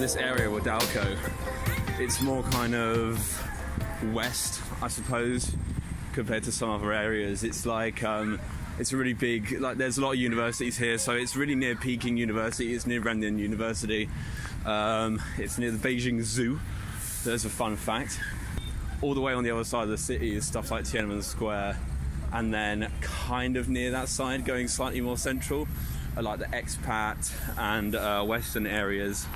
this area, Wadalco, it's more kind of west, I suppose, compared to some other areas. It's like it's a really big, like there's a lot of universities here, so it's really near Peking University, it's near Renmin University, it's near the Beijing Zoo. There's a fun fact. All the way on the other side of the city is stuff like Tiananmen Square, and then kind of near that side, going slightly more central, are like the Expats and Western areas,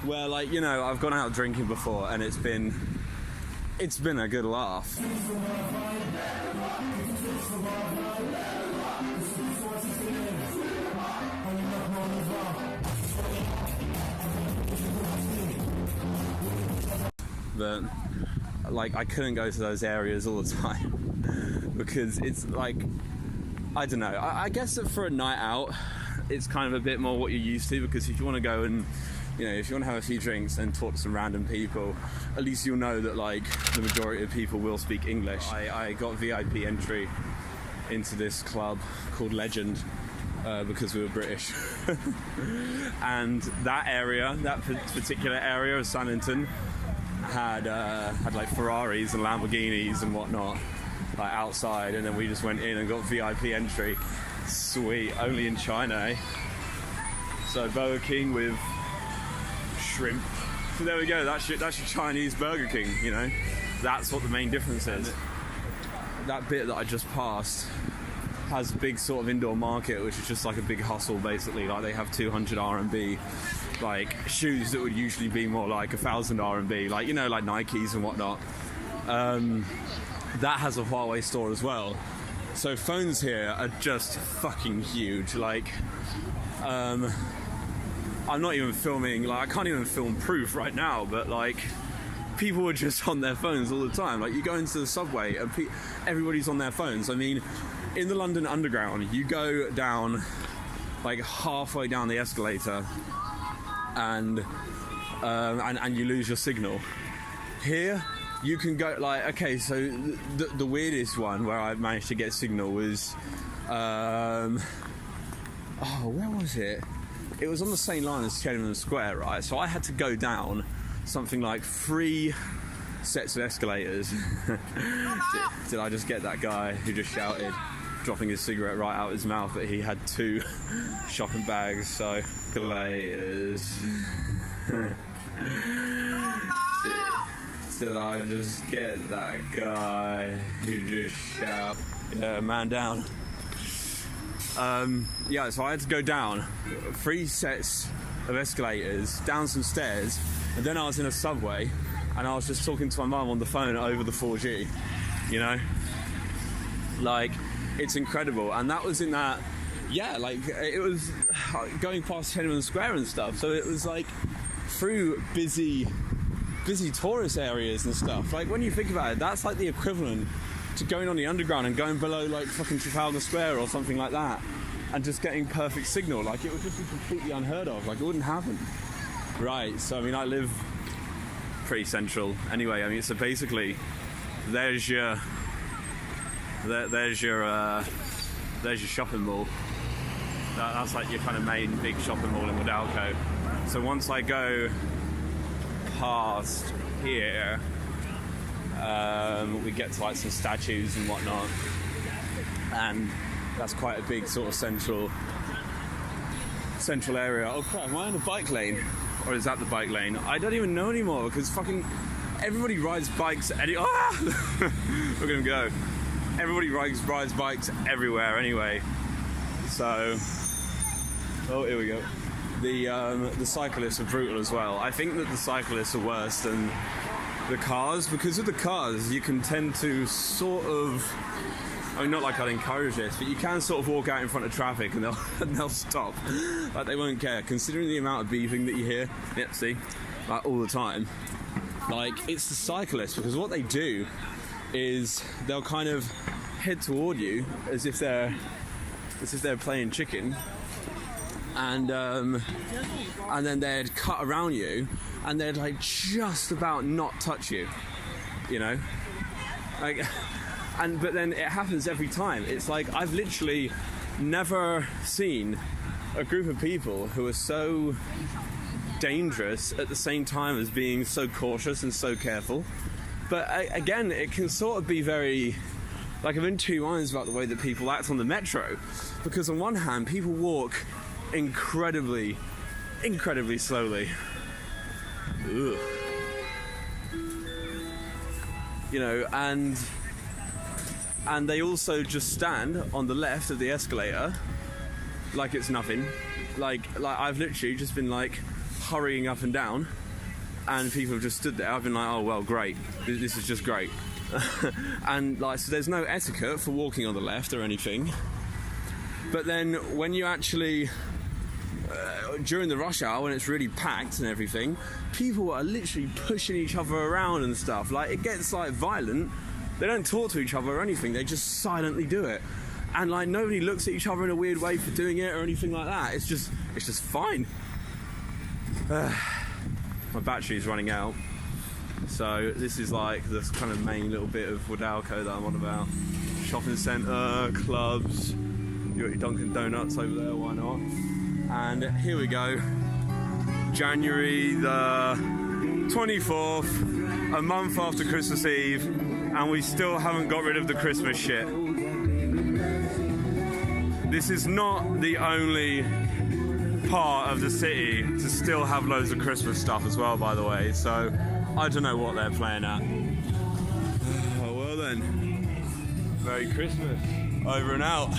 where, like, you know, I've gone out drinking before, and it's been a good laugh. But like, I couldn't go to those areas all the time because it's like, I don't know, I guess that for a night out it's kind of a bit more what you're used to, because if you want to go and, you know, if you want to have a few drinks and talk to some random people, at least you'll know that like the majority of people will speak English. I got VIP entry into this club called Legend because we were British. And that area, that particular area of Sanlington, had like Ferraris and Lamborghinis and whatnot, like outside, and then we just went in and got VIP entry. Sweet, only in China, eh? So Burger King with shrimp. So there we go, that's your Chinese Burger King, you know? That's what the main difference is. That bit that I just passed has a big sort of indoor market, which is just like a big hustle basically. Like they have 200 RMB, like shoes that would usually be more like 1,000 RMB, like, you know, like Nikes and whatnot. That has a Huawei store as well. So phones here are just fucking huge. Like, I'm not even filming, like I can't even film proof right now, but like people are just on their phones all the time. Like you go into the subway and everybody's on their phones. I mean, in the London Underground, you go down like halfway down the escalator and you lose your signal. Here, you can go, like, okay, so the weirdest one where I managed to get signal was, where was it? It was on the same line as Tiananmen Square, right? So I had to go down something like 3 sets of escalators. Did I just get that guy who just shouted, dropping his cigarette right out his mouth, but he had 2 shopping bags, so escalators. Did I just get that guy who just shouted? Yeah, man down. Yeah, so I had to go down 3 sets of escalators, down some stairs, and then I was in a subway, and I was just talking to my mum on the phone over the 4G, you know? Like, it's incredible. And that was in that, yeah, like, it was going past Tiananmen Square and stuff, so it was like through busy tourist areas and stuff. Like, when you think about it, that's like the equivalent to going on the underground and going below like fucking Trafalgar Square or something like that and just getting perfect signal. Like, it would just be completely unheard of. Like, it wouldn't happen. Right, so I mean, I live pretty central anyway. I mean, so basically there's your shopping mall. That's like your kind of main big shopping mall in Wadalco. So once I go past here, we get to like some statues and whatnot, and that's quite a big sort of central area. Oh crap, am I on the bike lane? Or is that the bike lane? I don't even know anymore, because fucking everybody rides bikes Look at him go. Everybody rides bikes everywhere anyway. So, oh, here we go. The cyclists are brutal as well. I think that the cyclists are worse than the cars, because with the cars you can tend to sort of, I mean, not like I'd encourage this, but you can sort of walk out in front of traffic and they'll stop. Like, they won't care, considering the amount of beeping that you hear. Yep, see, like all the time. Like, it's the cyclists, because what they do is they'll kind of head toward you as if they're playing chicken, and then they'd cut around you and they'd like just about not touch you, you know, like, but then it happens every time. It's like, I've literally never seen a group of people who are so dangerous at the same time as being so cautious and so careful. But again, it can sort of be very, like, I'm in two minds about the way that people act on the metro, because on one hand, people walk incredibly slowly. Ugh. You know, and they also just stand on the left of the escalator like it's nothing. Like I've literally just been like hurrying up and down, and people have just stood there. I've been like, oh well, great, this is just great. And like, so there's no etiquette for walking on the left or anything. But then when you actually during the rush hour, when it's really packed and everything, people are literally pushing each other around and stuff. Like, it gets like violent. They don't talk to each other or anything, they just silently do it. And like, nobody looks at each other in a weird way for doing it or anything like that. It's just fine. My battery's running out, so this is like the kind of main little bit of Wadalco that I'm on about. Shopping centre, clubs, you got your Dunkin' Donuts over there, why not? And here we go, January the 24th, a month after Christmas Eve, and we still haven't got rid of the Christmas shit. This is not the only part of the city to still have loads of Christmas stuff as well, by the way, so I don't know what they're playing at. Oh, well then, Merry Christmas, over and out.